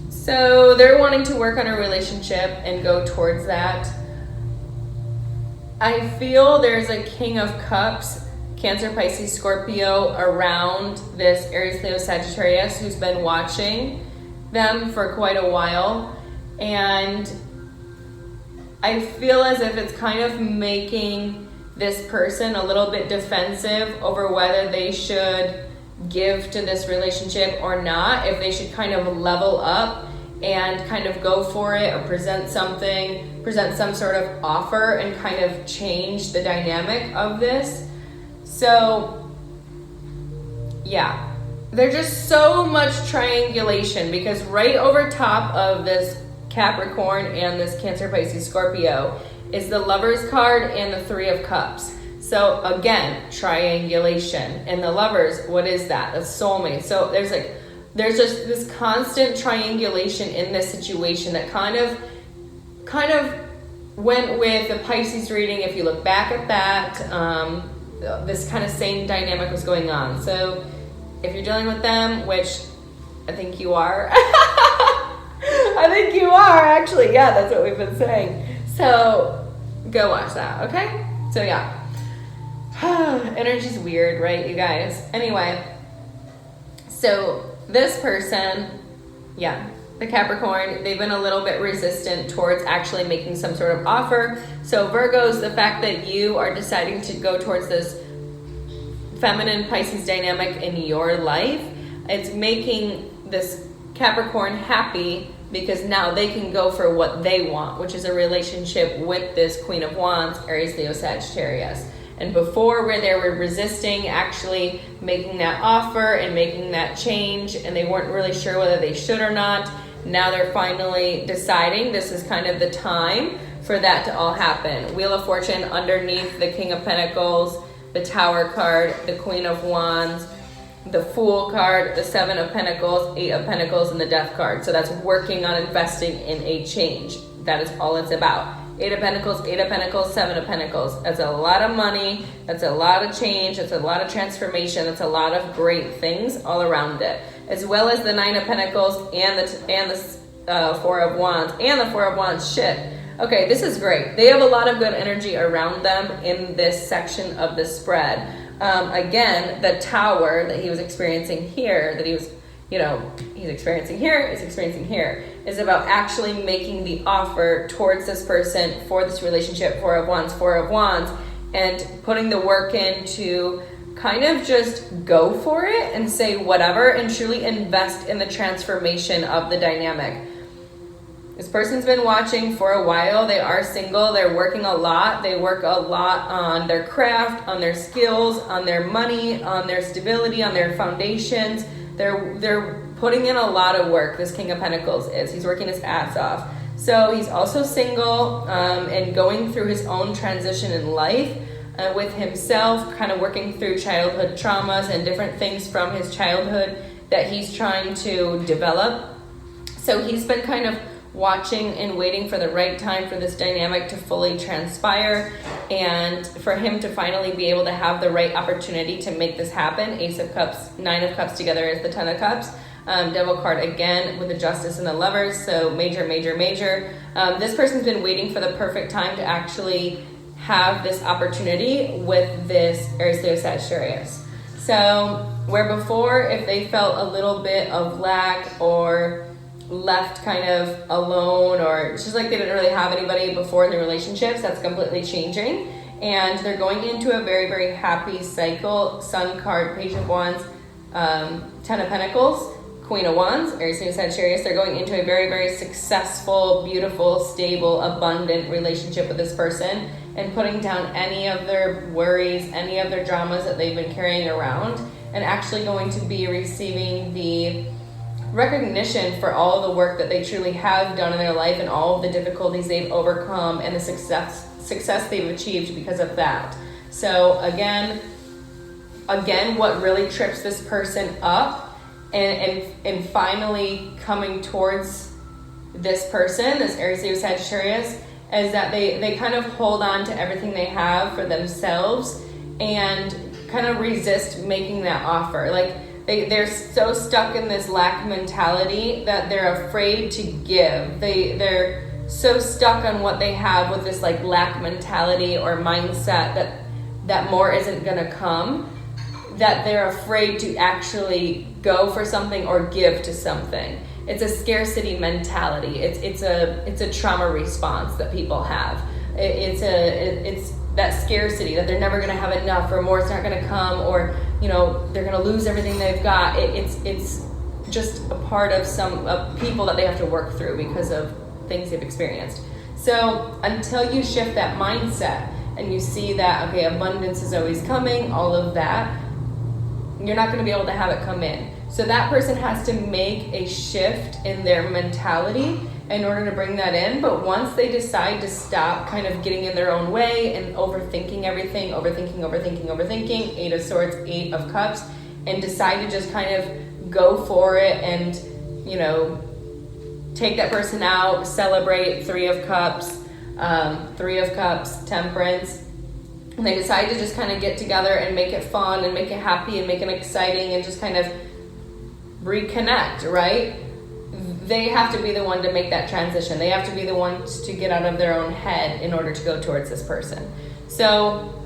So they're wanting to work on a relationship and go towards that. I feel there's a King of Cups, Cancer, Pisces, Scorpio around this Aries, Leo, Sagittarius who's been watching them for quite a while. And I feel as if it's kind of making this person a little bit defensive over whether they should give to this relationship or not, if they should kind of level up and kind of go for it or present some sort of offer and kind of change the dynamic of this. So yeah, there's just so much triangulation because right over top of this Capricorn and this Cancer, Pisces, Scorpio is the Lovers card and the 3 of Cups. So again, triangulation. And the Lovers, what is that? That's soulmate. So there's just this constant triangulation in this situation that kind of went with the Pisces reading. If you look back at that, this kind of same dynamic was going on. So if you're dealing with them, which I think you are, I think you are actually. Yeah, that's what we've been saying. So go watch that, okay? So yeah. Energy's weird, right, you guys? Anyway, so this person, yeah, the Capricorn, they've been a little bit resistant towards actually making some sort of offer. So Virgos, the fact that you are deciding to go towards this feminine Pisces dynamic in your life, it's making this Capricorn happy because now they can go for what they want, which is a relationship with this Queen of Wands, Aries, Leo, Sagittarius. And before, where they were resisting actually making that offer and making that change, and they weren't really sure whether they should or not, now they're finally deciding this is kind of the time for that to all happen. Wheel of Fortune underneath the King of Pentacles, the Tower card, the Queen of Wands, the Fool card, the Seven of Pentacles, Eight of Pentacles, and the Death card. So that's working on investing in a change. That is all it's about. Eight of Pentacles, Seven of Pentacles. That's a lot of money. That's a lot of change. That's a lot of transformation. That's a lot of great things all around it. As well as the Nine of Pentacles and the Four of Wands. And the Four of Wands. Shit. Okay, this is great. They have a lot of good energy around them in this section of the spread. Again, the Tower that he was experiencing here, that he was, he's experiencing here, is about actually making the offer towards this person for this relationship, Four of Wands, and putting the work in to kind of just go for it and say whatever and truly invest in the transformation of the dynamic. This person's been watching for a while. They are single. They're working a lot. They work a lot on their craft, on their skills, on their money, on their stability, on their foundations. They're putting in a lot of work, this King of Pentacles is. He's working his ass off. So he's also single and going through his own transition in life with himself, kind of working through childhood traumas and different things from his childhood that he's trying to develop. So he's been kind of watching and waiting for the right time for this dynamic to fully transpire and for him to finally be able to have the right opportunity to make this happen. Ace of Cups, Nine of Cups together is the Ten of Cups. Devil card again with the Justice and the Lovers, so major. This person's been waiting for the perfect time to actually have this opportunity with this Aries, Leo, Sagittarius. So where before, if they felt a little bit of lack or left kind of alone, or it's just like they didn't really have anybody before in their relationships, that's completely changing. And they're going into a very, very happy cycle. Sun card, Page of Wands, Ten of Pentacles, Queen of Wands, Aries, Leo, Sagittarius. They're going into a very, very successful, beautiful, stable, abundant relationship with this person and putting down any of their worries, any of their dramas that they've been carrying around, and actually going to be receiving the recognition for all the work that they truly have done in their life and all of the difficulties they've overcome and the success they've achieved because of that. So again, what really trips this person up and finally coming towards this person, this Aries, Leo, Sagittarius, is that they kind of hold on to everything they have for themselves and kind of resist making that offer. Like they're so stuck in this lack mentality that they're afraid to give. They're so stuck on what they have with this like lack mentality or mindset that more isn't gonna come, that they're afraid to actually go for something or give to something. It's a scarcity mentality. It's a trauma response that people have. It's that scarcity that they're never going to have enough, or more's not going to come, or they're going to lose everything they've got. It's just a part of some people that they have to work through because of things they've experienced. So until you shift that mindset and you see that, okay, abundance is always coming, all of that, you're not going to be able to have it come in. So that person has to make a shift in their mentality in order to bring that in. But once they decide to stop kind of getting in their own way and overthinking everything, overthinking, Eight of Swords, Eight of Cups, and decide to just kind of go for it and, take that person out, celebrate, Three of Cups, Temperance, and they decide to just kind of get together and make it fun and make it happy and make it exciting and just kind of reconnect, right? They have to be the one to make that transition. They have to be the ones to get out of their own head in order to go towards this person. So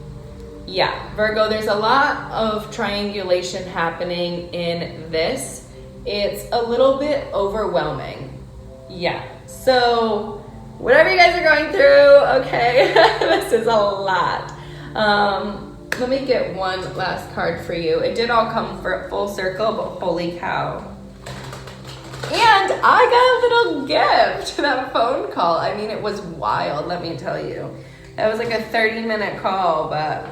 yeah, Virgo, there's a lot of triangulation happening in this. It's a little bit overwhelming. Yeah, so whatever you guys are going through, okay, this is a lot. Let me get one last card for you. It did all come for full circle, but holy cow. And I got a little gift, that phone call. I mean, it was wild, let me tell you. It was like a 30-minute call, but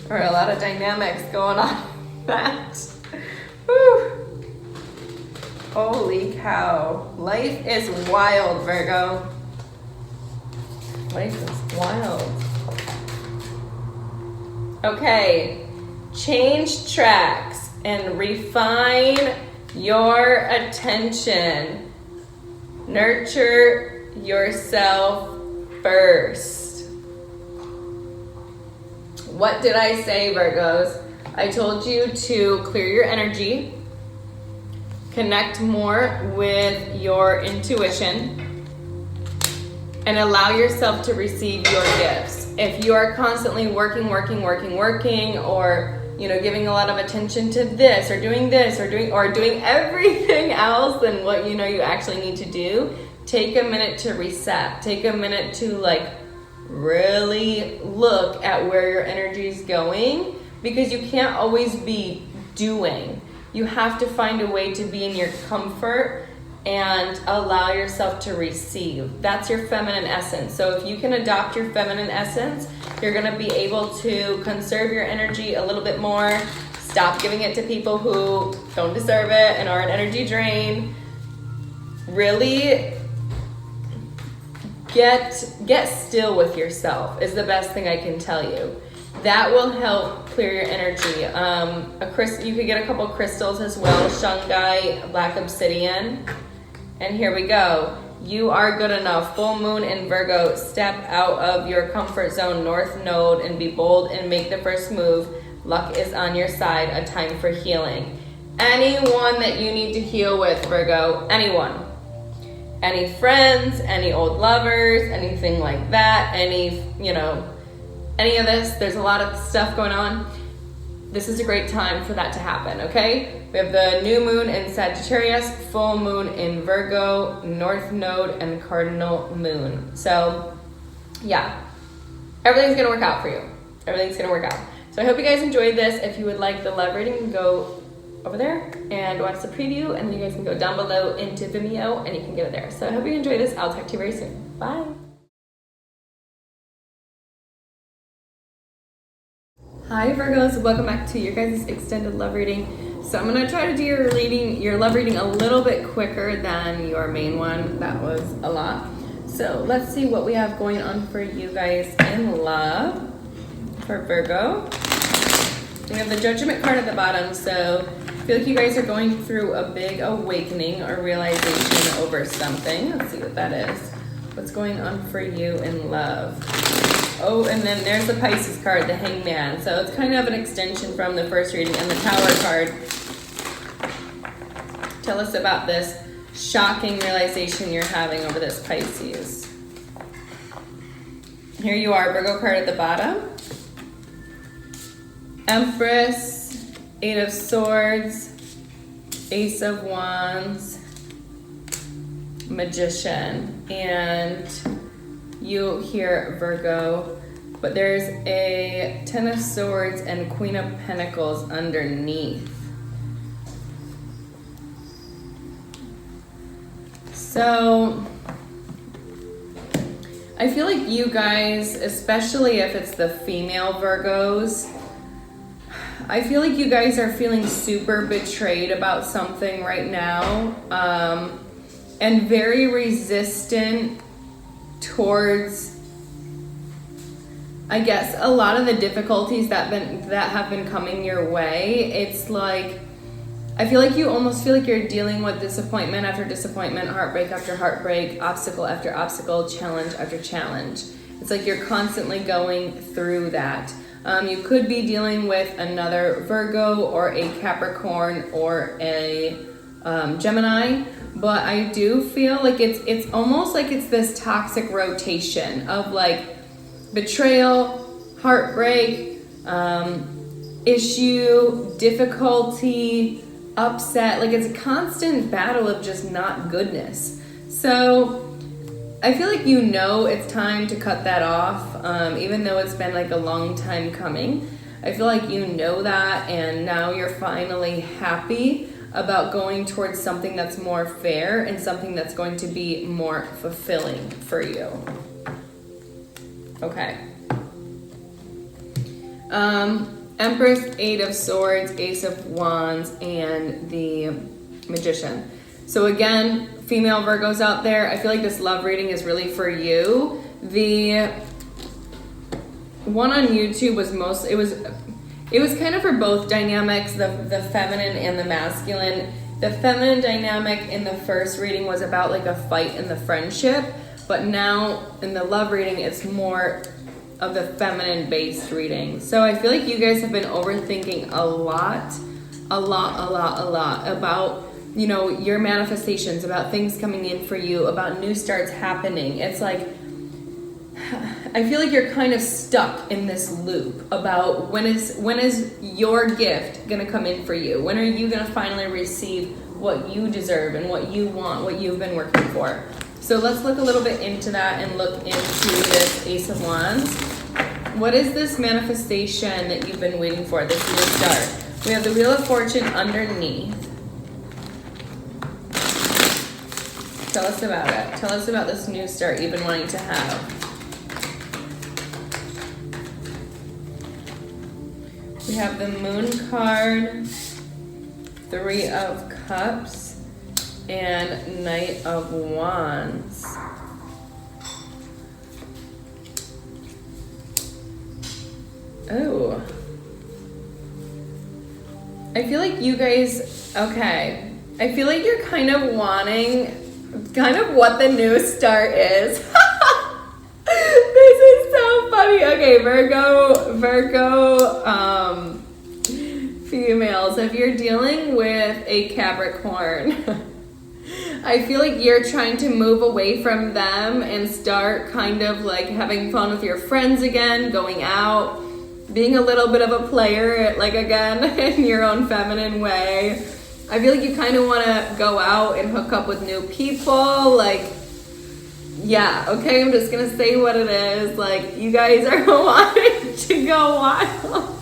there were a lot of dynamics going on with that. Whew. Holy cow. Life is wild, Virgo. Life is wild. Okay, change tracks and refine your attention. Nurture yourself first. What did I say, Virgos? I told you to clear your energy, connect more with your intuition, and allow yourself to receive your gifts. If you are constantly working, or giving a lot of attention to this or doing everything else than what you actually need to do, take a minute to reset. Take a minute to really look at where your energy is going, because you can't always be doing. You have to find a way to be in your comfort and allow yourself to receive. That's your feminine essence. So if you can adopt your feminine essence, you're gonna be able to conserve your energy a little bit more, stop giving it to people who don't deserve it and are an energy drain. Really get still with yourself is the best thing I can tell you. That will help clear your energy. You could get a couple crystals as well, shungai, black obsidian. And here we go. You are good enough. Full moon in Virgo. Step out of your comfort zone, north node, and be bold and make the first move. Luck is on your side. A time for healing. Anyone that you need to heal with, Virgo. Anyone. Any friends, any old lovers, anything like that. Any of this. There's a lot of stuff going on. This is a great time for that to happen, okay? We have the new moon in Sagittarius, full moon in Virgo, north node, and cardinal moon. So, yeah, everything's gonna work out for you. Everything's gonna work out. So I hope you guys enjoyed this. If you would like the love reading, go over there and watch the preview, and then you guys can go down below into Vimeo and you can get it there. So I hope you enjoy this. I'll talk to you very soon. Bye. Hi Virgos, welcome back to your guys' extended love reading. So I'm gonna try to do your love reading a little bit quicker than your main one. That was a lot. So let's see what we have going on for you guys in love for Virgo. We have the Judgment card at the bottom. So I feel like you guys are going through a big awakening or realization over something. Let's see what that is. What's going on for you in love? Oh, and then there's the Pisces card, the Hangman. So it's kind of an extension from the first reading. And the Tower card. Tell us about this shocking realization you're having over this Pisces. Here you are, Virgo card at the bottom. Empress, Eight of Swords, Ace of Wands, Magician. And you hear Virgo, but there's a Ten of Swords and Queen of Pentacles underneath. So I feel like you guys, especially if it's the female Virgos, I feel like you guys are feeling super betrayed about something right now, and very resistant towards, I guess, a lot of the difficulties that have been coming your way. It's like, I feel like you almost feel like you're dealing with disappointment after disappointment, heartbreak after heartbreak, obstacle after obstacle, challenge after challenge. It's like you're constantly going through that. You could be dealing with another Virgo or a Capricorn or a Gemini, but I do feel like it's almost like it's this toxic rotation of like betrayal, heartbreak, issue, difficulty, upset. Like it's a constant battle of just not goodness. So I feel like it's time to cut that off, even though it's been like a long time coming. I feel like you know that, and now you're finally happy about going towards something that's more fair and something that's going to be more fulfilling for you. Okay. Empress, Eight of Swords, Ace of Wands, and the Magician. So again, female Virgos out there, I feel like this love reading is really for you. The one on YouTube was it was kind of for both dynamics, the feminine and the masculine. The feminine dynamic in the first reading was about like a fight in the friendship, but now in the love reading, it's more of the feminine based reading. So I feel like you guys have been overthinking a lot about, you know, your manifestations, about things coming in for you, about new starts happening. It's like, I feel like you're kind of stuck in this loop about when is your gift gonna come in for you? When are you gonna finally receive what you deserve and what you want, what you've been working for? So let's look a little bit into that and look into this Ace of Wands. What is this manifestation that you've been waiting for, this new start? We have the Wheel of Fortune underneath. Tell us about it. Tell us about this new start you've been wanting to have. We have the Moon card, Three of Cups, and Knight of Wands. Oh. I feel like you guys, okay. I feel like you're kind of wanting what the new start is. This is so funny. Okay, Virgo, females, if you're dealing with a Capricorn, I feel like you're trying to move away from them and start kind of like having fun with your friends again, going out, being a little bit of a player, like again, in your own feminine way. I feel like you kind of want to go out and hook up with new people, like, yeah, okay, I'm just going to say what it is. Like, you guys are wanting to go wild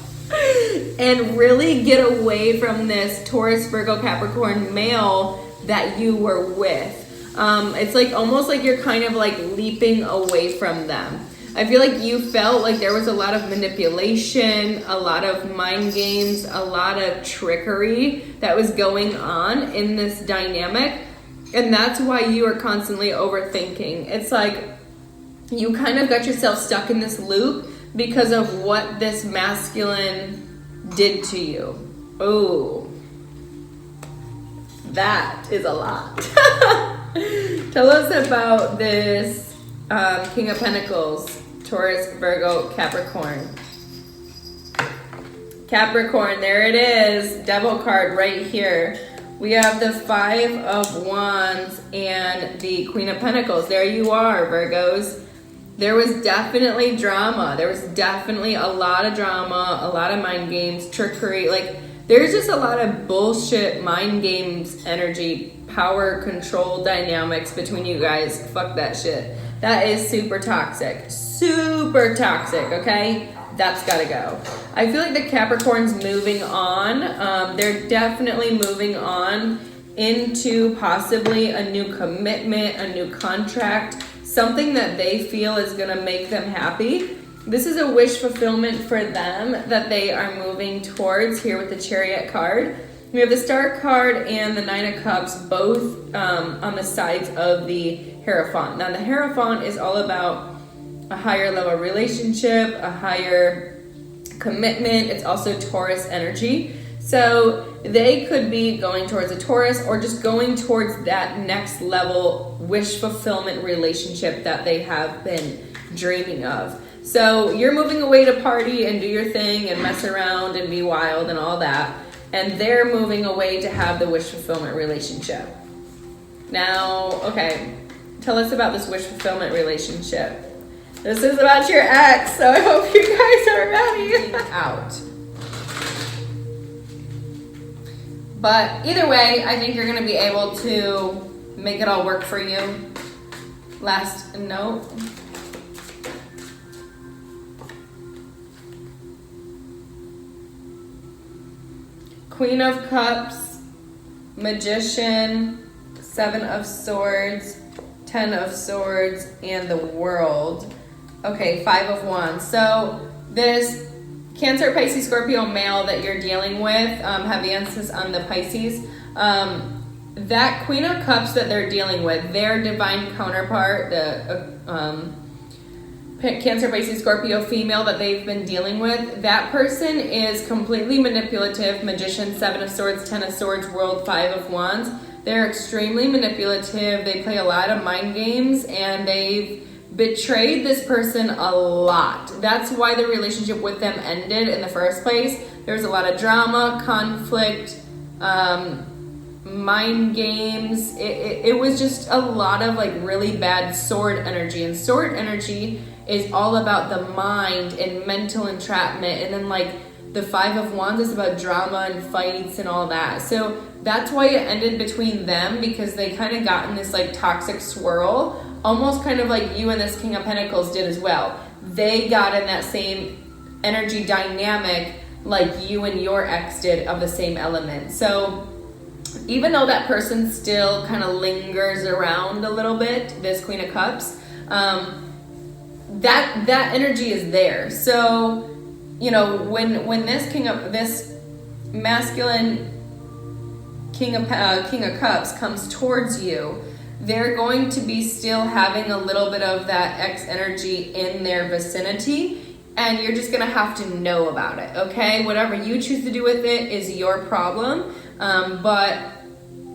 and really get away from this Taurus, Virgo, Capricorn male that you were with. It's like almost like you're kind of like leaping away from them. I feel like you felt like there was a lot of manipulation, a lot of mind games, a lot of trickery that was going on in this dynamic. And that's why you are constantly overthinking. It's like you kind of got yourself stuck in this loop because of what this masculine did to you. Oh, that is a lot. Tell us about this King of Pentacles, Taurus, Virgo, Capricorn. Capricorn, there it is. Devil card right here. We have the Five of Wands and the Queen of Pentacles. There you are, Virgos. There was definitely drama. There was definitely a lot of drama, a lot of mind games, trickery. Like, there's just a lot of bullshit mind games, energy, power, control dynamics between you guys. Fuck that shit. That is super toxic. Super toxic, okay? That's gotta go. I feel like the Capricorn's moving on. They're definitely moving on into possibly a new commitment, a new contract, something that they feel is gonna make them happy. This is a wish fulfillment for them that they are moving towards here with the Chariot card. We have the Star card and the Nine of Cups, both on the sides of the Hierophant. Now the Hierophant is all about a higher level relationship, a higher commitment. It's also Taurus energy. So they could be going towards a Taurus or just going towards that next level wish fulfillment relationship that they have been dreaming of. So you're moving away to party and do your thing and mess around and be wild and all that. And they're moving away to have the wish fulfillment relationship. Now, okay, tell us about this wish fulfillment relationship. This is about your ex, so I hope you guys are ready. Out. But either way, I think you're going to be able to make it all work for you. Last note. Queen of Cups, Magician, 7 of Swords, 10 of Swords, and the World. Okay, 5 of Wands. So this Cancer, Pisces, Scorpio male that you're dealing with, have the emphasis on the Pisces. That Queen of Cups that they're dealing with, their divine counterpart, the Cancer, Pisces, Scorpio female that they've been dealing with, that person is completely manipulative. Magician, 7 of Swords, 10 of Swords, World, 5 of Wands. They're extremely manipulative. They play a lot of mind games, and they've betrayed this person a lot. That's why the relationship with them ended in the first place. There's a lot of drama, conflict, mind games. It was just a lot of like really bad sword energy, and sword energy is all about the mind and mental entrapment, and then like the 5 of Wands is about drama and fights and all that. So that's why it ended between them, because they kind of got in this like toxic swirl, almost kind of like you and this King of Pentacles did as well. They got in that same energy dynamic like you and your ex did, of the same element. So even though that person still kind of lingers around a little bit, this Queen of Cups, that energy is there. So, you know, when this masculine King of Cups comes towards you, they're going to be still having a little bit of that ex energy in their vicinity, and you're just gonna have to know about it, okay? Whatever you choose to do with it is your problem, but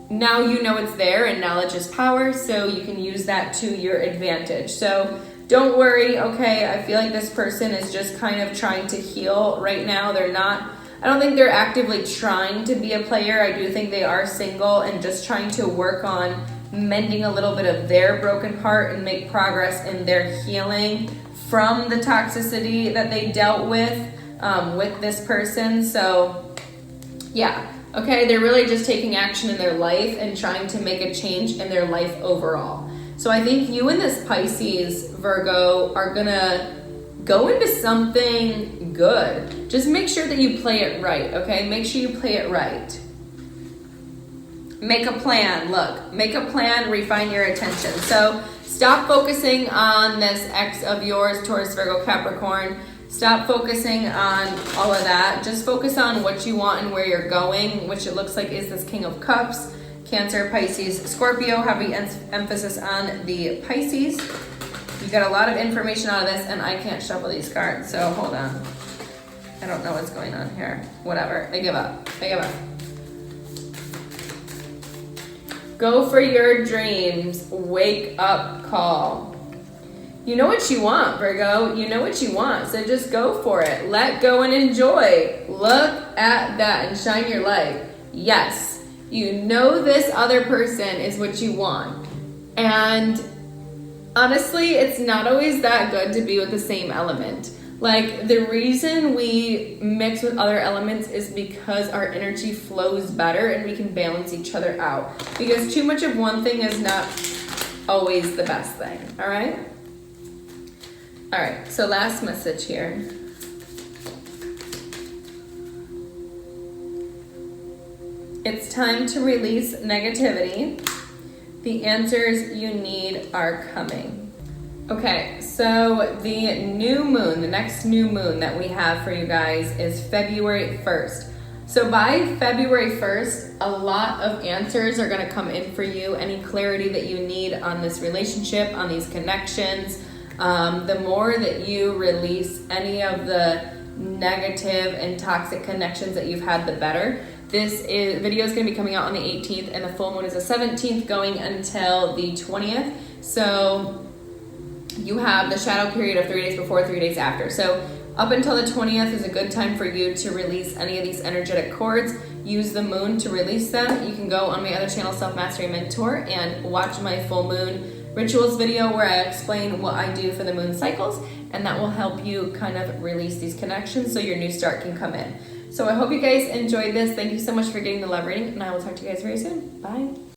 now you know it's there, and knowledge is power, so you can use that to your advantage. So don't worry, okay? I feel like this person is just kind of trying to heal right now. I don't think they're actively trying to be a player. I do think they are single and just trying to work on mending a little bit of their broken heart and make progress in their healing from the toxicity that they dealt with this person. So yeah, okay, they're really just taking action in their life and trying to make a change in their life overall. So I think you and this Pisces, Virgo, are gonna go into something good. Just make sure that you play it right, okay? Make sure you play it right. Make a plan, look. Make a plan, refine your attention. So stop focusing on this ex of yours, Taurus, Virgo, Capricorn. Stop focusing on all of that. Just focus on what you want and where you're going, which it looks like is this King of Cups. Cancer, Pisces, Scorpio, heavy emphasis on the Pisces. You got a lot of information out of this, and I can't shuffle these cards, so hold on. I don't know what's going on here. Whatever, I give up. Go for your dreams. Wake up call. You know what you want, Virgo. You know what you want, so just go for it. Let go and enjoy. Look at that and shine your light. Yes. You know this other person is what you want. And honestly, it's not always that good to be with the same element. Like, the reason we mix with other elements is because our energy flows better and we can balance each other out. Because too much of one thing is not always the best thing, all right? All right, so last message here. It's time to release negativity. The answers you need are coming. Okay, so the new moon, the next new moon that we have for you guys is February 1st. So by February 1st, a lot of answers are gonna come in for you. Any clarity that you need on this relationship, on these connections. The more that you release any of the negative and toxic connections that you've had, the better. This video is going to be coming out on the 18th, and the full moon is the 17th, going until the 20th. So you have the shadow period of 3 days before, 3 days after. So up until the 20th is a good time for you to release any of these energetic cords. Use the moon to release them. You can go on my other channel, Self Mastery Mentor, and watch my full moon rituals video where I explain what I do for the moon cycles, and that will help you kind of release these connections so your new start can come in. So I hope you guys enjoyed this. Thank you so much for getting the love reading, and I will talk to you guys very soon. Bye.